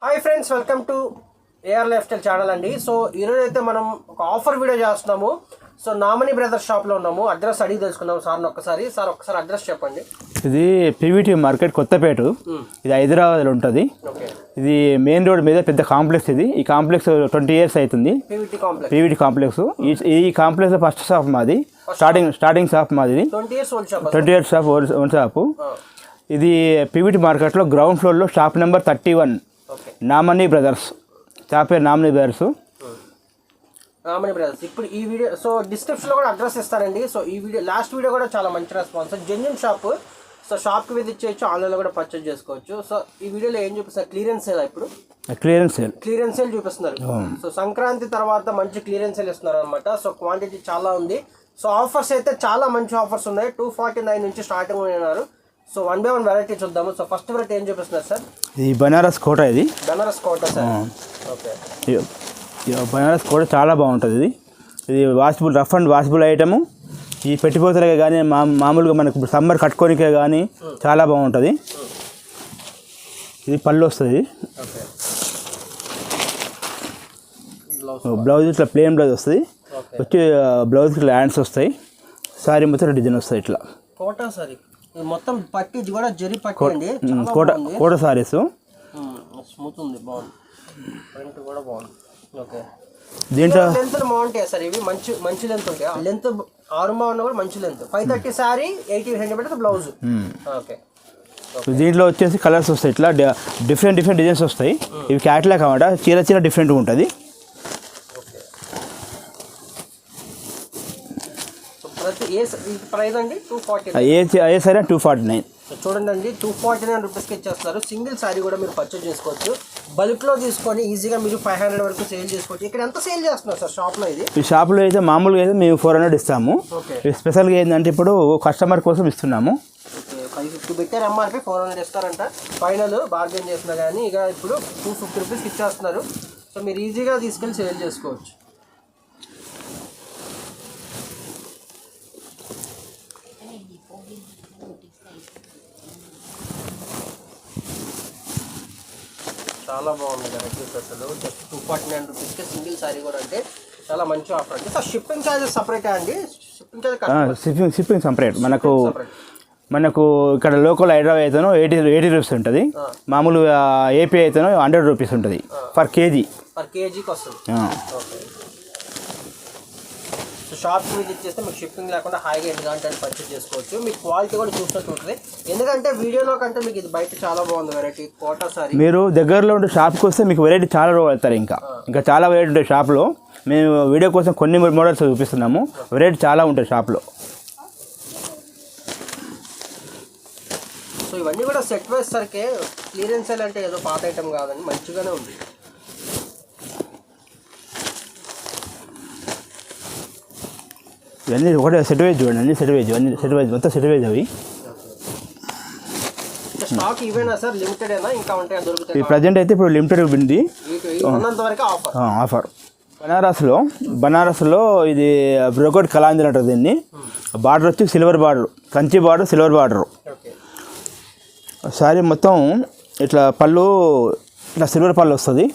Hi friends, welcome to AR lifestyle channel అండి. So ఈరోజు అయితే మనం ఒక ఆఫర్ వీడియో చేస్తున్నాము. సో నామనీ బ్రదర్స్ షాప్లో ఉన్నాము. అడ్రస్ అడిగి తెలుసుకుందాం సార్ని ఒకసారి. అడ్రస్ చెప్పండి. ఇది పీవీటీ మార్కెట్ కొత్తపేట. ఇది హైదరాబాద్లో ఉంటుంది. ఇది మెయిన్ రోడ్ మీద పెద్ద కాంప్లెక్స్. ఈ కాంప్లెక్స్ 20 years అవుతుంది. PVT complex. ఈ కాంప్లెక్స్లో ఫస్ట్ షాప్ మాది. స్టార్టింగ్ షాప్ మాది. 20 years షాప్, ఓన్ షాపు. ఇది పీవీటీ మార్కెట్లో గ్రౌండ్ ఫ్లోర్లో షాప్ నెంబర్ 31, నామనీ బ్రదర్స్. షాప్ పేరు నామనీ బ్రదర్స్. ఇప్పుడు ఈ వీడియో డిస్క్రిప్షన్లో కూడా అడ్రస్ ఇస్తానండి. సో ఈ వీడియో లాస్ట్ వీడియో కూడా చాలా మంచి రెస్పాన్స్. Genuine shop. సో షాప్కి విజిట్ చేయొచ్చు, ఆన్లైన్లో కూడా పర్చేజ్ చేసుకోవచ్చు. సో ఈ వీడియోలో ఏం చూపిస్తారు? Clearance sale. ఇప్పుడు క్లియరెన్స్ సేల్ చూపిస్తున్నారు. సో సంక్రాంతి తర్వాత మంచి క్లియరెన్స్ సేల్ ఇస్తున్నారు అనమాట. సో క్వాంటిటీ చాలా ఉంది. సో ఆఫర్స్ అయితే చాలా మంచి ఆఫర్స్ ఉన్నాయి. 249 నుంచి స్టార్టింగ్ ఉన్నారు. సో 1 by 1 వెరైటీ చూద్దాము. సో ఫస్ట్ వెరైటీ ఏం చూపిస్తున్నారు సార్? ఇది బనారస్ కోట. బనారస్ కోట సార్. ఓకే, బనారస్ కోట చాలా బాగుంటుంది. ఇది washable, rough and washable item. ఈ పెట్టిపోతలకే కానీ మామూలుగా మనకు సమ్మర్ కట్టుకోనికే కానీ చాలా బాగుంటుంది. ఇది పళ్ళు వస్తుంది. బ్లౌజ్ ఇట్లా ప్లెయిన్ బ్లౌజ్ వస్తుంది. వచ్చి బ్లౌజ్కి ఇట్లా హ్యాండ్స్ వస్తాయి. సారీ మొత్తం డిజైన్ వస్తాయి. ఇట్లా కోటా సారీ మొత్తం పట్టి కూడా జరి పట్టి అండి. కోట సారీస్ స్మూత్ ఉంది, బాగుంది. ప్రింట్ కూడా బాగుంది. ఓకే, దీంట్లో లెంత్ బాగుంటాయి సార్. ఇవి మంచి లెంత్ ఉంటాయి. లెంత్ 6 ఉన్న కూడా మంచి length. 530 sorry, 80 centimetre blouse. Okay, దీంట్లో వచ్చేసి కలర్స్ వస్తాయి. ఇట్లా డిఫరెంట్ డిజైన్స్ వస్తాయి. ఇవి క్యాట్లాగ్ అన్నమాట. చీర డిఫరెంట్గా ఉంటుంది. ప్రైస్ అండి 249. ఏ సారీ 249. చూడండి అండి, 249 రూపీస్కి ఇచ్చేస్తున్నారు. సింగిల్ సారీ కూడా మీరు పర్చేజ్ చేసుకోవచ్చు. బల్క్లో తీసుకొని ఈజీగా మీరు 500 వరకు సేల్ చేసుకోవచ్చు. ఇక్కడ ఎంత సేల్ చేస్తున్నారు సార్ షాప్లో? ఈ షాప్లో అయితే మామూలుగా అయితే మేము 400 ఇస్తాము. స్పెషల్గా ఏంటంటే ఇప్పుడు కస్టమర్ కోసం ఇస్తున్నాము. 550 పెట్టారు ఎంఆర్పీ, 400 ఇస్తారంట. ఫైనల్ బార్గెన్ చేసినా కానీ ఇక ఇప్పుడు 250 రూపీస్కి ఇచ్చేస్తున్నారు. సో మీరు ఈజీగా తీసుకెళ్ళి సేల్ చేసుకోవచ్చు. చాలా బాగుంది వెరైటీస్. అసలు జస్ట్ 249 రూపీస్కి సింగిల్ సారీ కూడా అంటే చాలా మంచి ఆఫర్ అండి. సార్ షిప్పింగ్ ఛార్జెస్ సపరేటా అండి? Shipping separate. మనకు ఇక్కడ లోకల్ హైదరాబాద్ అయితేనో 80 రూపీస్ ఉంటుంది. మామూలు ఏపీ అయితేనో 100 రూపీస్ ఉంటుంది పర్ కేజీకి వస్తుంది. ఓకే, సో షాప్కి విజిట్ చేస్తే మీకు షిప్పింగ్ లేకుండా హాయిగా ఎన్ని గంటలు పర్చేజ్ చేసుకోవచ్చు. మీకు క్వాలిటీ కూడా చూసినట్టు ఉంటుంది. ఎందుకంటే వీడియోలో కంటే మీకు ఇది బయట చాలా బాగుంది వెరైటీ. కోటా సారీ మీరు దగ్గరలో ఉండే షాప్కి వస్తే మీకు వెరైటీ చాలా వెళ్తారు. ఇంకా చాలా వెరైటీ ఉంటాయి షాప్లో. మేము వీడియో కోసం కొన్ని మోడల్స్ చూపిస్తున్నాము. వెరైటీ చాలా ఉంటాయి షాప్లో. సో ఇవన్నీ కూడా సెట్ వైజ్ సరికే. క్లియరెన్స్ సేల్ అంటే ఏదో పాత ఐటమ్ కాదండి, మంచిగానే ఉంది. ఇవన్నీ ఒకటే సెట్ వైజ్ చూడండి. అన్ని సెట్ వైజ్ మొత్తం సెట్ వైజ్. అవి స్టాక్ ఇవేనా సార్? లిమిటెడేనా? ఇంకా ఉంటాయా? దొరుకుతాయి. ప్రజెంట్ అయితే ఇప్పుడు లిమిటెడ్ ఉంది. ఆఫర్. బనారస్లో ఇది బ్రోకెట్ కలాంజీ అంటారు దీన్ని. బార్డర్ వచ్చి silver border, Kanchi border, silver border. Sorry మొత్తం ఇట్లా పళ్ళు ఇట్లా సిల్వర్ పళ్ళు వస్తుంది.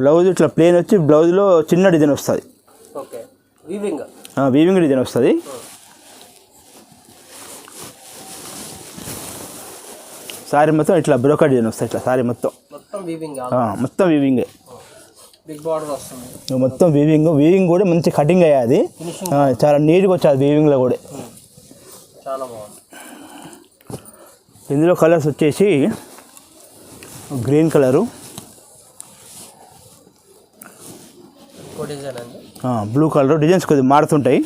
బ్లౌజ్ ఇట్లా ప్లెయిన్ వచ్చి బ్లౌజ్లో చిన్న డిజైన్ వస్తుంది. వీవింగ్ డిజైన్ వస్తుంది. సారీ మొత్తం ఇట్లా బ్రోకెట్ డిజైన్ వస్తుంది. ఇట్లా సారీ మొత్తం వీవింగే. మొత్తం వీవింగ్ కూడా మంచి కటింగ్ అయ్యాది. చాలా నీట్గా వచ్చేది వీవింగ్లో కూడా. చాలా బాగుంది. ఇందులో కలర్స్ వచ్చేసి green colour, blue colour. Designs కొద్దిగా మారుతుంటాయి.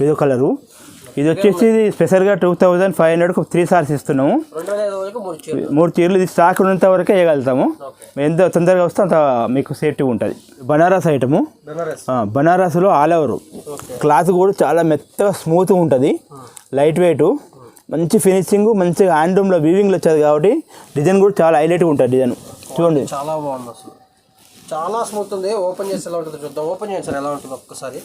ఇదో కలరు. ఇది వచ్చేసి స్పెషల్గా 2500కు 3 సారీస్ ఇస్తున్నాము. 3 చీరలు. ఇది స్టాక్ ఉన్నంత వరకే వేయగలుగుతాము. ఎంత తొందరగా వస్తే అంత మీకు సేఫ్టీగా ఉంటుంది. బనారస్ ఐటము. బనారస్లో ఆల్ ఓవర్ క్లాత్ కూడా చాలా మెత్తగా స్మూత్గా ఉంటుంది. లైట్ వెయిట్, మంచి ఫినిషింగ్, మంచిగా హ్యాండ్లూమ్లో వీవింగ్లో వచ్చేది కాబట్టి డిజైన్ కూడా చాలా హైలైట్గా ఉంటుంది. డిజైన్ చూడండి, చాలా బాగుంది. అసలు చాలా స్మూత్ ఉంది. ఓపెన్ చేసి ఎలా ఉంటుంది చూద్దాం. ఓపెన్ చేయండి సార్, ఎలా ఉంటుంది ఒక్కసారి.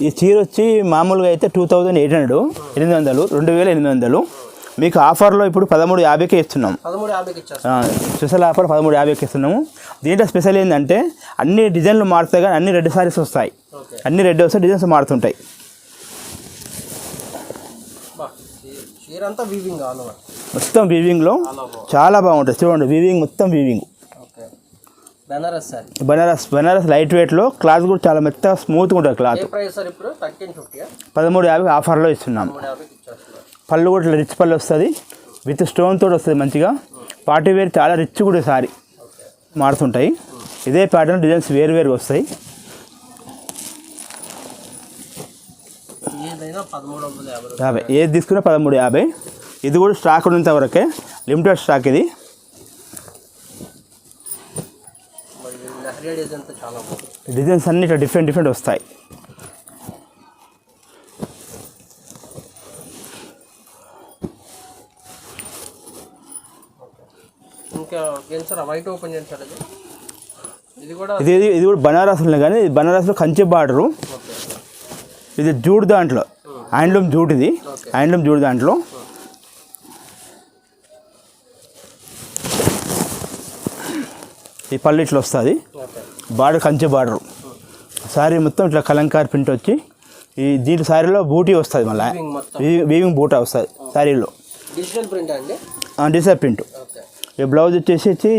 ఈ చీర వచ్చి మామూలుగా అయితే 2800, 2800. మీకు ఆఫర్లో ఇప్పుడు 13,50కే ఇస్తున్నాం. 13,50కి ఇచ్చేస్తాం. స్పెషల్ ఆఫర్ 13,50కి ఇస్తున్నాము. దీంట్లో స్పెషల్ ఏంటంటే అన్ని డిజైన్లు మారుతాయి కానీ అన్ని రెడ్ సారీస్ వస్తాయి. అన్ని రెడ్ వస్తాయి, డిజైన్స్ మారుతుంటాయి. మొత్తం వీవింగ్లో చాలా బాగుంటుంది. చూడండి వీవింగ్ మొత్తం వీవింగ్. బనారస్ లైట్ వెయిట్లో క్లాత్ కూడా చాలా మెత్తగా స్మూత్గా ఉంటుంది క్లాత్. 13,50 ఆఫర్లో ఇస్తున్నాం. పళ్ళు కూడా రిచ్ పళ్ళు వస్తుంది, విత్ స్టోన్ తోటి వస్తుంది మంచిగా. పార్టీ వేర్ చాలా రిచ్ కూడా సారీ మారుతుంటాయి. ఇదే ప్యాటర్న్ డిజైన్స్ వేరు వస్తాయి. ఏది తీసుకున్నా 13,50. ఇది కూడా స్టాక్ ఉన్నంత వరకే, లిమిటెడ్ స్టాక్ ఇది. డిజైన్స్ అన్ని ఇట్లా డిఫరెంట్ వస్తాయి. ఇది కూడా బనారస్లో, కానీ బనారస్లో కంచి బార్డరు. ఇది జూట్ దాంట్లో, హ్యాండ్లూమ్ జూట్. ఇది హ్యాండ్లూమ్ జూట్ దాంట్లో. ఈ పళ్ళు ఇట్లా వస్తుంది, బార్డర్ కంచి బార్డరు. శారీ మొత్తం ఇట్లా కలంకారీ ప్రింట్ వచ్చి ఈ దీంట్లో శారీలో బూటీ వస్తుంది, మళ్ళీ వీవింగ్ బూటా వస్తుంది శారీలో. Digital print. ఈ బ్లౌజ్ వచ్చేసి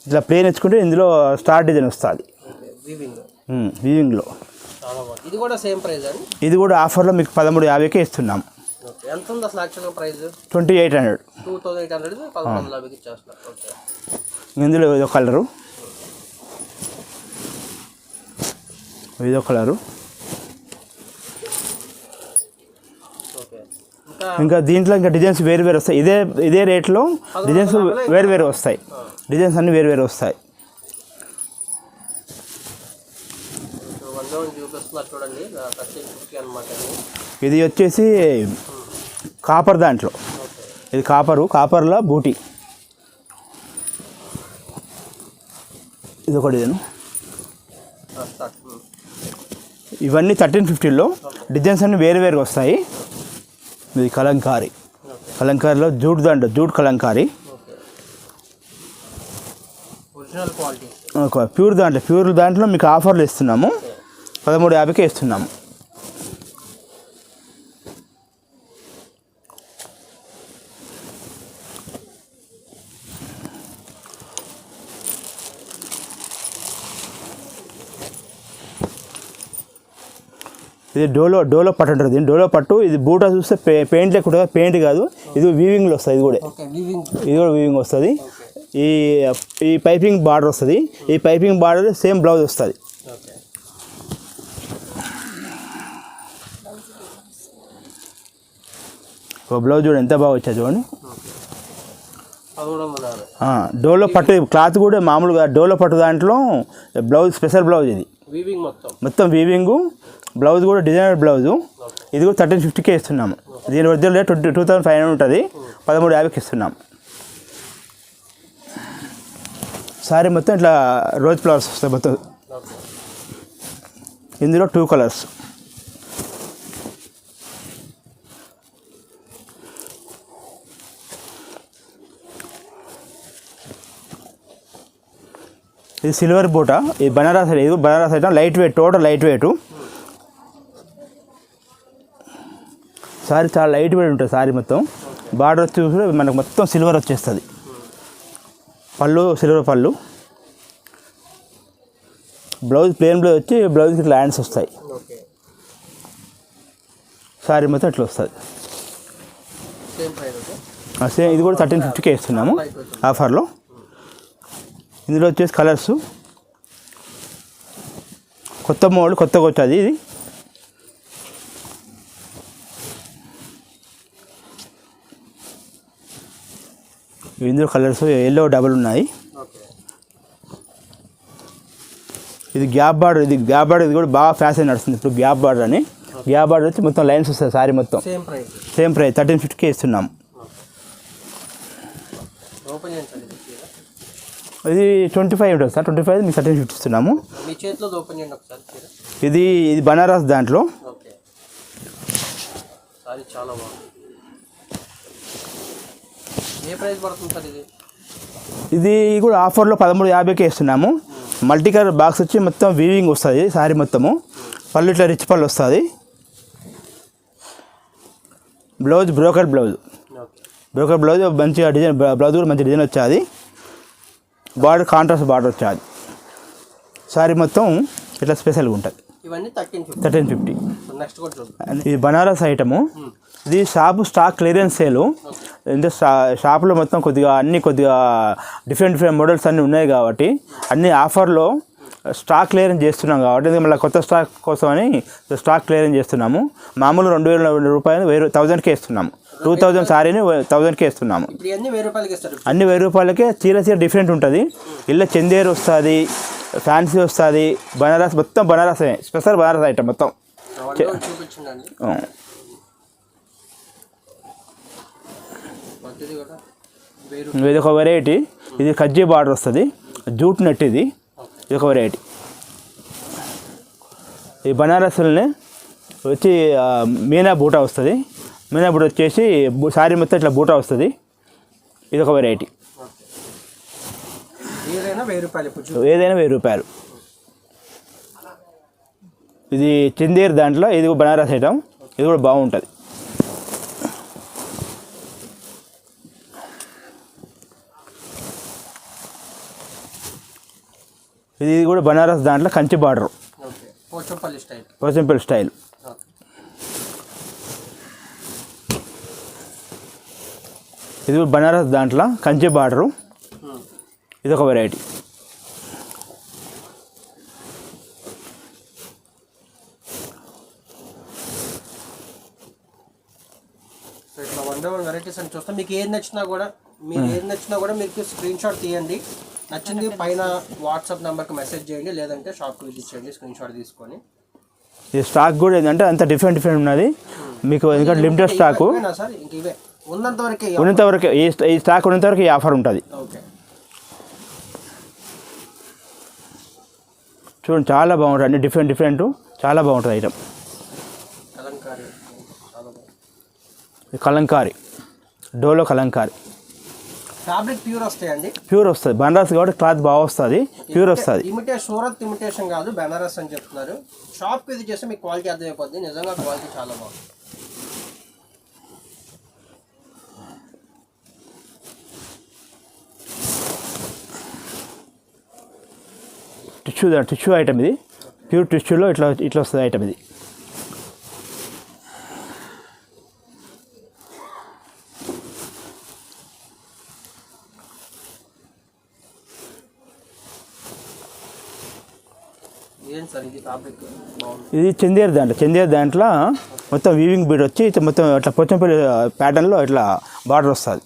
ఇట్లా ప్లేన్ ఇచ్చుకుంటే ఇందులో స్టార్ డిజైన్ వస్తుంది వీవింగ్లో. ఇది కూడా సేమ్ ప్రైస్ అండి. ఇది కూడా ఆఫర్లో మీకు 13,50కే ఇస్తున్నాం. ఎంత ఉంది అసలు యాక్చువల్గా ప్రైస్? 2,800. 2,800 ఇచ్చేస్తున్నారు. ఇందులో ఇదో కలరు, ఇదో కలరు. ఇంకా దీంట్లో ఇంకా డిజైన్స్ వేరు వస్తాయి. ఇదే రేట్లో డిజైన్స్ వేరు వస్తాయి. డిజైన్స్ అన్నీ వేరు వస్తాయి. ఇది వచ్చేసి కాపర్ దాంట్లో. ఇది కాపర్లో బూటీ. ఇది ఒక డిజైన్. ఇవన్నీ 1350లో డిజైన్స్ అన్నీ వేరు వస్తాయి. ఇది కలంకారీలో జూట్ కలంకారీ. ప్యూర్ దాంట్లో మీకు ఆఫర్లు ఇస్తున్నాము. 13,50కే ఇస్తున్నాము. ఇది డోలో పట్టు ఉంటుంది. డోలో పట్టు. ఇది బూటా చూస్తే పెయింట్ లేకుండా, పెయింట్ కాదు, ఇది వీవింగ్లో వస్తుంది. ఇది కూడా వీవింగ్ వస్తుంది. ఈ పైపింగ్ బార్డర్ వస్తుంది. ఈ పైపింగ్ బార్డర్ సేమ్ బ్లౌజ్ వస్తుంది. ఒక బ్లౌజ్ చూడండి ఎంత బాగా వచ్చాయి చూడండి. డోలో పట్టు క్లాత్ కూడా మామూలుగా డోలో పట్టు దాంట్లో బ్లౌజ్ స్పెషల్ బ్లౌజ్. ఇది మొత్తం వీవింగు. బ్లౌజ్ కూడా డిజైనర్ బ్లౌజు. ఇది కూడా 1350కే ఇస్తున్నాము. దీని ఒరిజినల్ రేట్ 2,500 ఉంటుంది. 13,50కి ఇస్తున్నాము. సారీ మొత్తం ఇట్లా రోజ్ ఫ్లవర్స్ వస్తాయి మొత్తం. ఇందులో 2 కలర్స్. ఇది సిల్వర్ బూట. ఇది Banaras item. Light weight, total light weight. Sorry చాలా లైట్ వెయిట్ ఉంటుంది. సారీ మొత్తం బార్డర్ వచ్చి మనకు మొత్తం సిల్వర్ వచ్చేస్తుంది. పళ్ళు సిల్వర్ పళ్ళు. బ్లౌజ్ ప్లెయిన్ బ్లౌజ్ వచ్చి బ్లౌజ్కి ఇట్లా హ్యాండ్స్ వస్తాయి. సారీ మొత్తం ఇట్లా వస్తుంది. సేమ్ ఇది కూడా 1350కే ఇస్తున్నాము ఆఫర్లో. ఇందులో వచ్చేసి కలర్సు కొత్త మోడల్, కొత్తగా వచ్చేది ఇది. ఇందులో కలర్స్ ఎల్లో డబుల్ ఉన్నాయి. ఇది గ్యాప్ బార్డర్. ఇది కూడా బాగా ఫ్యాషన్ నడుస్తుంది ఇప్పుడు. గ్యాప్ బార్డర్ అని. గ్యాప్ బార్డర్ వచ్చి మొత్తం లైన్స్ వస్తాయి. సారీ మొత్తం సేమ్ ప్రైస్ 1350కే ఇస్తున్నాము. ఇది 25 ఉంటుంది సార్. 25 మీకు 1350 ఇస్తున్నాము. ఇది బనారస్ దాంట్లో. ఏ ప్రైస్ పడుతుంది సార్ ఇది? ఇది కూడా ఆఫర్లో 1350కే ఇస్తున్నాము. మల్టీ కలర్ బాక్స్ వచ్చి మొత్తం వీవింగ్ వస్తుంది శారీ మొత్తము. పళ్ళు ఇట్లా రిచ్ పళ్ళు వస్తుంది. Blouse broker blouse, broker blouse మంచిగా డిజైన్, బ్లౌజ్ కూడా మంచి డిజైన్ వచ్చేది. బార్డర్ కాంట్రాస్ట్ బార్డర్ వచ్చేది. శారీ మొత్తం ఇట్లా స్పెషల్గా ఉంటుంది. ఇవన్నీ 1350. నెక్స్ట్ కూడా చూద్దాం. ఇది బనారస్ ఐటము. ఇది షాపు స్టాక్ క్లియరెన్స్ సేలు. అంటే షాపులో మొత్తం కొద్దిగా డిఫరెంట్ మోడల్స్ అన్నీ ఉన్నాయి కాబట్టి అన్ని ఆఫర్లో స్టాక్ క్లియరెన్స్ చేస్తున్నాం కాబట్టి మళ్ళీ కొత్త స్టాక్ కోసం అని స్టాక్ క్లియరెన్స్ చేస్తున్నాము. మామూలు 2000 రూపాయలు 1000కే ఇస్తున్నాము. 2000 సారీని 1000కే ఇస్తున్నాము. అన్ని 1000 రూపాయలకే. చీర డిఫరెంట్ ఉంటుంది. ఇలా చందేరు వస్తుంది, ఫ్యాన్సీ వస్తుంది, బనారస్ మొత్తం బనారస్ స్పెషల్ బనారస్ ఐటమ్ మొత్తం. ఇది ఒక వెరైటీ. ఇది కజ్జీ బార్డర్ వస్తుంది, జూట్ నెట్. ఇది ఒక వెరైటీ. ఈ బనారస్లోనే వచ్చి మీనా బూటా వస్తుంది. మీనా బూట వచ్చేసి శారీ మొత్తం ఇట్లా బూటా వస్తుంది. ఇది ఒక వెరైటీ. ఏదైనా 1000 రూపాయలు. ఇది చందేర్ దాంట్లో, ఇది బనారస్ ఐటమ్. ఇది కూడా బాగుంటుంది. ఇది కూడా బనారస్ దాంట్లో కంచి బార్డర్, పోచంపల్లి స్టైల్. ఇది బనారస్ దాంట్లో కంచి బార్డరు. ఇది ఒక వెరైటీ. ఇట్లా 1 వెరైటీస్ అని చూస్తాం. మీకు ఏది నచ్చినా కూడా మీకు స్క్రీన్ షాట్ తీయండి. నచ్చింది పైన వాట్సాప్ నెంబర్కి మెసేజ్ చేయండి, లేదంటే షాప్కి విజిట్ చేయండి స్క్రీన్ షాట్ తీసుకొని. ఈ స్టాక్ కూడా ఏంటంటే అంత డిఫరెంట్ ఉన్నది మీకు. ఎందుకంటే లిమిటెడ్ స్టాకు సార్, ఇంక ఇవే ఉన్నంతవరకు ఈ స్టాక్ ఉన్నంతవరకు ఈ ఆఫర్ ఉంటుంది. ఓకే, చూడండి చాలా బాగుంటుంది. అన్ని డిఫరెంట్ చాలా బాగుంటుంది item. Kalamkari, Dolo Kalamkari. Fabric pure వస్తాయండి. ప్యూర్ వస్తుంది. బనారస్ కాబట్టి క్లాత్ బాగా వస్తుంది, ప్యూర్ వస్తుంది. సూరత్ ఇమిటేషన్ కాదు, బనారస్ అని చెప్తున్నారు. షాప్కి ఇది చేస్తే మీకు క్వాలిటీ అర్థమైపోద్ది. నిజంగా క్వాలిటీ చాలా బాగుంది. టిష్యూ ఐటమ్ ఇది. ప్యూర్ టిష్యూలో ఇట్లా వస్తుంది ఐటమ్ ఇది. ఇది చందేర్ దాంట్లో మొత్తం వీవింగ్ బీడ్ వచ్చి మొత్తం ఇట్లా పోచంపల్లి ప్యాటర్న్లో ఇట్లా బార్డర్ వస్తుంది.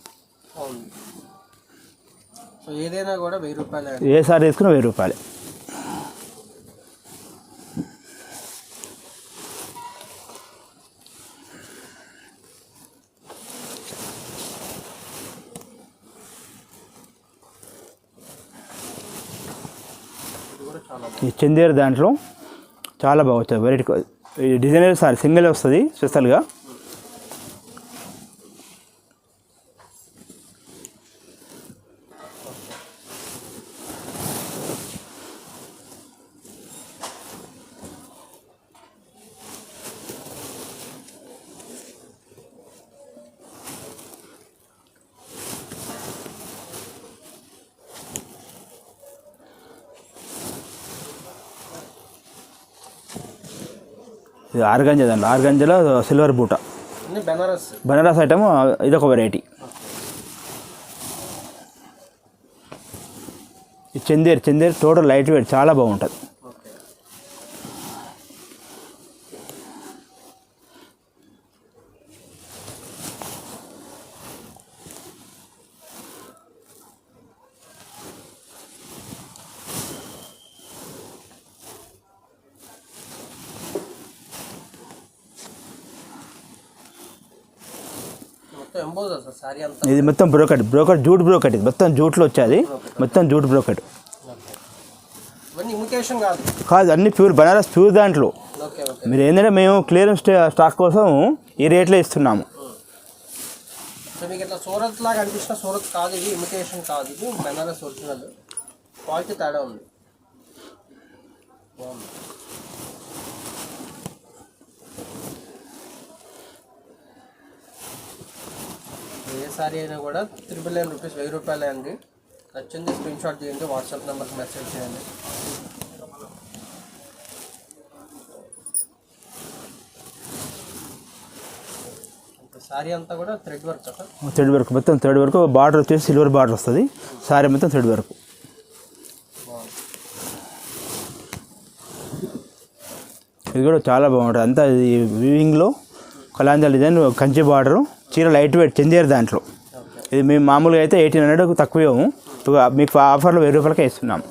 ఏదైనా కూడా 1000 రూపాయలు. ఏ సారీ తీసుకున్నా 1000 రూపాయలు. ఈ చందేర్ దాంట్లో చాలా బాగా వచ్చాయి వెరైటీ. డిజైనర్ సారీ సింగిల్ వస్తుంది స్పెషల్గా. ఇది ఆర్గంజా, దాంట్లో ఆర్గంజాలో సిల్వర్ బూట, బనారస్ ఐటమ్. ఇదొక వెరైటీ. ఈ చందేర్ టోటల్ లైట్ వెయిట్ చాలా బాగుంటుంది. ఇది మొత్తం బ్రోకెట్ జూట్ బ్రోకెట్. ఇది మొత్తం జూట్లో వచ్చేది, మొత్తం జూట్ బ్రోకెట్ కాదు, అన్ని ప్యూర్ బనారస్ ప్యూర్ దాంట్లో. మీరు ఏంటంటే మేము క్లియరెన్స్ స్టాక్ కోసం ఈ రేట్లో ఇస్తున్నాము. సో మీకు ఇట్లా సూరత్ లాగా అనిపించిన సూరత్ కాదు, ఇది ఇమిటేషన్ కాదు, ఇది బెనారస్ ఒరిజినల్. క్వాలిటీ తేడా ఉంది, బాగుంది. ఏ సారీ అయినా కూడా 999 రూపీస్, 1000 రూపాయలే అండి. నచ్చింది స్క్రీన్ షాట్ తీయండి, వాట్సాప్ నెంబర్కి మెసేజ్ చేయండి. సారీ అంతా కూడా థ్రెడ్ వర్క్ కదా, థ్రెడ్ వర్క్ మొత్తం థ్రెడ్ వర్క్. బార్డర్ వచ్చేసి సిల్వర్ బార్డర్ వస్తుంది, సారీ మొత్తం థ్రెడ్ వర్క్. ఇది కూడా చాలా బాగుంటుంది. అంతా ఇది వీవింగ్లో కలాంజల్ డిజైన్, కంచి బార్డరు, చీర లైట్ వెయిట్ చందేరు దాంట్లో. ఇది మేము మామూలుగా అయితే 1800 తక్కువ ఇవ్వము, మీకు ఆఫర్లో 1000 రూపాయలకే ఇస్తున్నాము.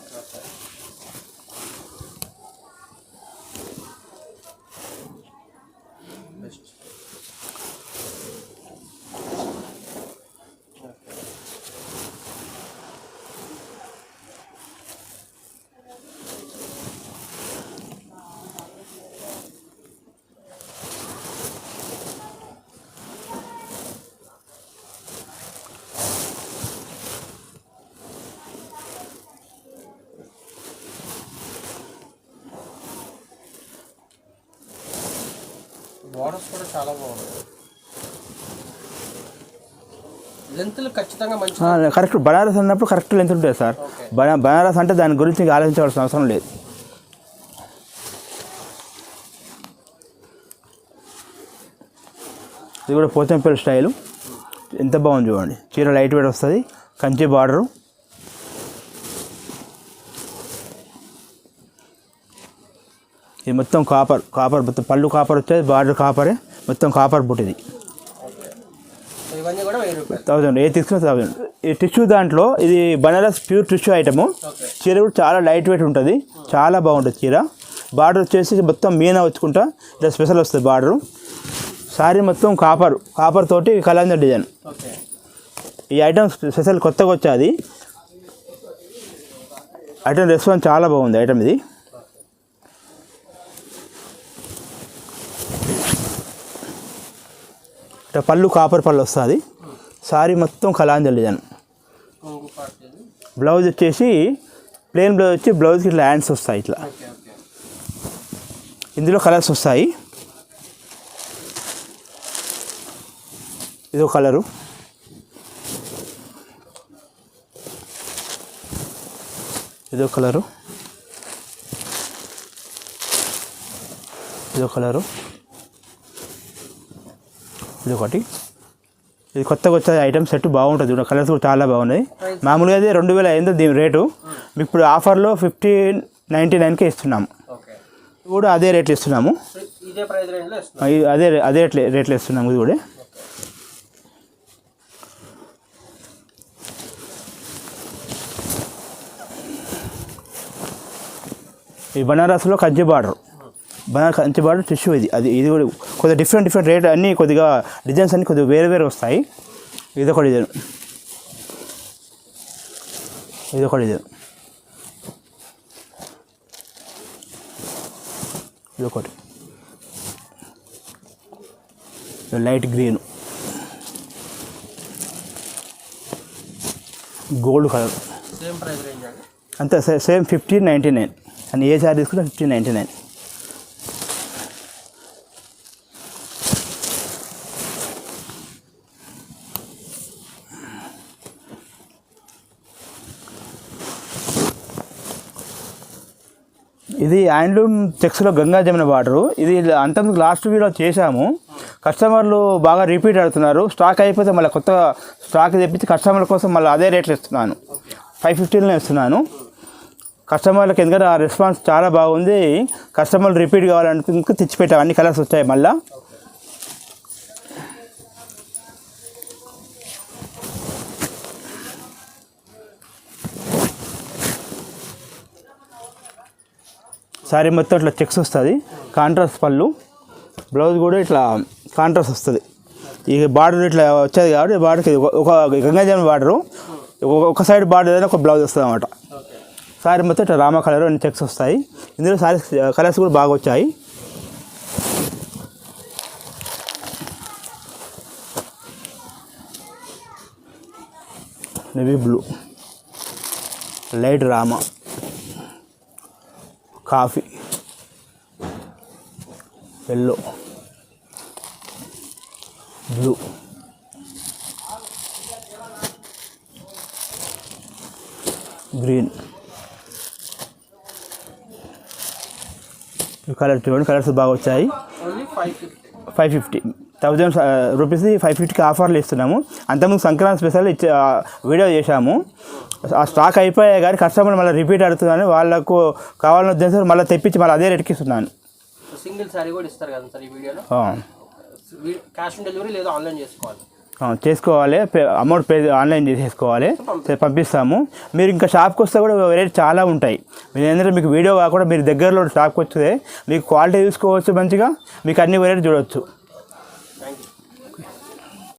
బోర్డర్స్ కూడా చాలా బాగున్నాయి, లెంత్లు ఖచ్చితంగా మంచి. కరెక్ట్ బనారస్ అన్నప్పుడు కరెక్ట్ లెంత్ ఉంటుంది సార్. బనారస్ అంటే దాని గురించి మీకు ఆలోచించవలసిన అవసరం లేదు. ఇది కూడా పోచంపల్లి స్టైలు, ఎంత బాగుంది చూడండి. చీర లైట్ వెయిట్ వస్తుంది, కంచి బార్డరు. ఇది మొత్తం కాపర్ మొత్తం పళ్ళు కాపర్ వచ్చేది, బార్డర్ కాపరే, మొత్తం కాపర్ బుట్. ఇది ఇవన్నీ కూడా 1000 రూపాయలు, 1000. ఏ తీసుకున్నా 1000. ఈ టిష్యూ దాంట్లో ఇది బనారస్ ప్యూర్ టిష్యూ ఐటము. చీర కూడా చాలా లైట్ వెయిట్ ఉంటుంది, చాలా బాగుంటుంది చీర. బార్డర్ వచ్చేసి మొత్తం మీనా వచ్చుకుంటా ఇట్లా స్పెషల్ వస్తుంది బార్డరు. సారీ మొత్తం కాపర్ తోటి కలాంజర్ డిజైన్. ఈ ఐటమ్ స్పెషల్ కొత్తగా వచ్చేది ఐటమ్. రెస్పాన్స్ చాలా బాగుంది ఐటమ్ ఇది. ఇట్లా పళ్ళు కాపర్ పళ్ళు వస్తుంది, సారీ మొత్తం కలాంజర్ డిజైన్. బ్లౌజ్ వచ్చేసి ప్లెయిన్ బ్లౌజ్ వచ్చి బ్లౌజ్కి ఇట్లా హ్యాండ్స్ వస్తాయి ఇట్లా. ఇందులో కలర్స్ వస్తాయి. ఇదో కలరు, ఇదో కలరు, ఇదో కలరు, ఇది ఒకటి. ఇది కొత్తగా వచ్చే ఐటమ్ సెట్ బాగుంటుంది, కలర్స్ కూడా చాలా బాగున్నాయి. మామూలుగా అయితే 2500 దీని రేటు, మీకు ఇప్పుడు ఆఫర్లో 1599కే ఇస్తున్నాము. కూడా అదే రేట్లు ఇస్తున్నాము, అదే రేట్లు ఇస్తున్నాము. ఇది కూడా ఈ బనారస్లో Kanchi border, Kanchi border tissue. ఇది కూడా కొద్దిగా డిఫరెంట్ రేట్, అన్నీ కొద్దిగా డిజైన్స్ అన్నీ కొద్దిగా వేరే వస్తాయి. ఇదొక డిజైన్, ఇదొక డిజైన్, ఇదొకటి light green, gold colour. Same price range అంతే, సేమ్ 1599. అని ఏ సారీ తీసుకుంటే 1599. ఇది హ్యాండ్లూమ్ చెక్స్లో గంగా జమున బార్డరు. ఇది అంతకుముందు లాస్ట్ వీడియో చేశాము, కస్టమర్లు బాగా రిపీట్ అవుతున్నారు. స్టాక్ అయిపోతే మళ్ళీ కొత్త స్టాక్ తెప్పించి కస్టమర్ల కోసం మళ్ళీ అదే రేట్లు ఇస్తున్నాను, 515లో ఇస్తున్నాను కస్టమర్లకు. ఎందుకంటే ఆ రెస్పాన్స్ చాలా బాగుంది, కస్టమర్లు రిపీట్ కావాలంటే తెచ్చిపెట్టాం. అన్ని కలర్స్ వచ్చాయి మళ్ళీ. సారీ మొత్తం ఇట్లా చెక్స్ వస్తుంది, కాంట్రాస్ట్ పళ్ళు, బ్లౌజ్ కూడా ఇట్లా కాంట్రాస్ట్ వస్తుంది. ఈ బార్డర్ ఇట్లా వచ్చేది కాబట్టి బార్డర్కి ఒక గంగాజమున బార్డరు, ఒక సైడ్ బార్డర్ ఏదైనా ఒక బ్లౌజ్ వస్తుంది అన్నమాట. సారీ మొత్తం ఇట్లా రామా కలర్ అన్ని చెక్స్ వస్తాయి. ఇందులో సారీ కలర్స్ కూడా బాగా వచ్చాయి. Navy blue, light Rama, coffee, yellow, blue, green. Colour చూడండి, కలర్స్ బాగా వచ్చాయి. ఓన్లీ 550. 550 1000 రూపీస్ 550కి ఆఫర్లు ఇస్తున్నాము. అంతకుముందు సంక్రాంతి స్పెషల్ వీడియో చేశాము. ఆ స్టాక్ అయిపోయాయి కానీ కస్టమర్ మళ్ళీ రిపీట్ అడుగుతుందని వాళ్ళకు కావాలని ఉద్దేశం మళ్ళీ తెప్పించి మళ్ళీ అదే రేట్కి ఇస్తున్నాను. సింగిల్ సారీ కూడా ఇస్తారు కదా సార్ ఈ వీడియోలో. క్యాష్ ఆన్ డెలివరీ లేదా ఆన్లైన్ చేసుకోవాలి. చేసుకోవాలి, అమౌంట్ పే ఆన్లైన్ చేసేసుకోవాలి, పంపిస్తాము. మీరు ఇంకా షాప్కి వస్తే కూడా వెరైటీ చాలా ఉంటాయి. మీరు ఏంటంటే మీకు వీడియో కాకుండా మీరు దగ్గరలో షాప్కి వస్తే మీకు క్వాలిటీ చూసుకోవచ్చు, మంచిగా మీకు అన్ని వెరైటీ చూడవచ్చు.